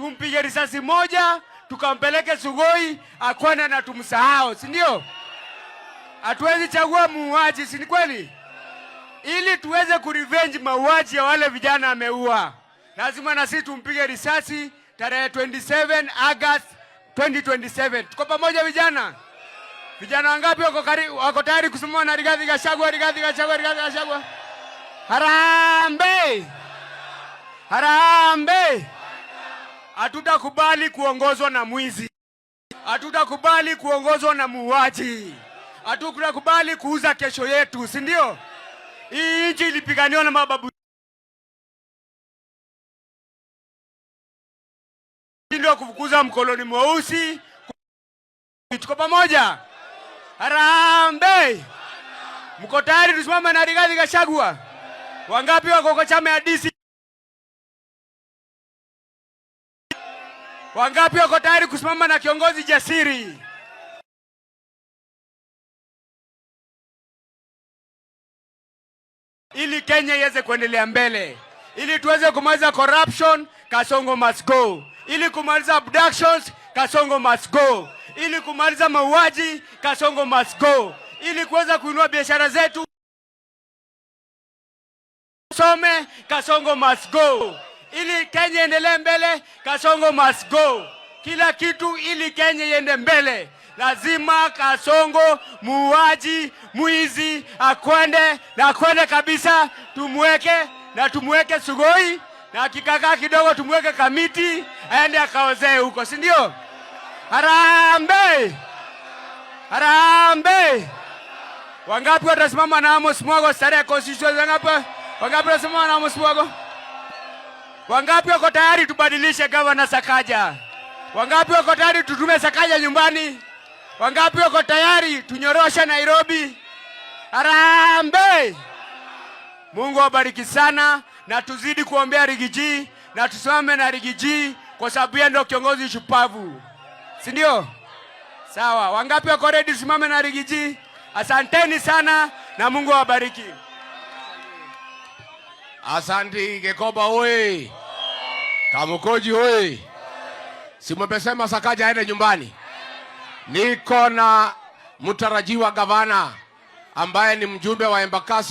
tumpige risasi moja, tukampeleke Sugoi akwenda na tumsahau, si ndio? Hatuwezi chagua muuaji, si kweli? Ili tuweze kurevenge mauaji ya wale vijana ameua, lazima na sisi tumpige risasi tarehe 27 August 2027. Tuko pamoja vijana? Vijana wangapi wako tayari kusimama na Rigathi Gachagua? Rigathi Gachagua, Rigathi Gachagua. Harambee! Harambee! Hatutakubali kuongozwa na mwizi. Hatutakubali kuongozwa na muuaji. Hatutakubali kuuza kesho yetu, si ndio? Hii nchi ilipiganiwa na mababu. Ndio kufukuza mkoloni mweusi. Tuko pamoja? Harambee! Mko tayari tusimame na Rigathi Gachagua? Wangapi wako kwa chama ya DC? Wangapi wako tayari kusimama na kiongozi jasiri? Ili Kenya iweze kuendelea mbele. Ili tuweze kumaliza corruption, Kasongo must go. Ili kumaliza abductions, Kasongo must go. Ili kumaliza mauaji, Kasongo must go. Ili kuweza kuinua biashara zetu, some, Kasongo must go. Ili Kenya iendelee mbele, Kasongo must go. Kila kitu ili Kenya iende mbele, lazima Kasongo muuaji, mwizi akwende kabisa. Tumweke Sugoi, na kikakaa kidogo tumweke Kamiti aende akaozee huko, si ndio? Harambee! Harambee! Wangapi watasimama na Amos Mwago Starehe Constitution? Wangapi watasimama na Amos Mwago? Wangapi wako tayari tubadilishe Governor Sakaja? Wangapi wako tayari tutume Sakaja nyumbani? Wangapi wako tayari tunyorosha Nairobi? Harambee! Mungu awabariki sana, na tuzidi kuombea Rigiji, na tusimame na Rigiji kwa sababu yeye ndio kiongozi shupavu, si ndio? Sawa, wangapi wako ready tusimame na Rigiji? Asanteni sana na Mungu awabariki. Asante Gekoba oye. Kamukoji oye. Si mmesema Sakaja aende nyumbani? Niko na mtarajiwa gavana ambaye ni mjumbe wa Embakasi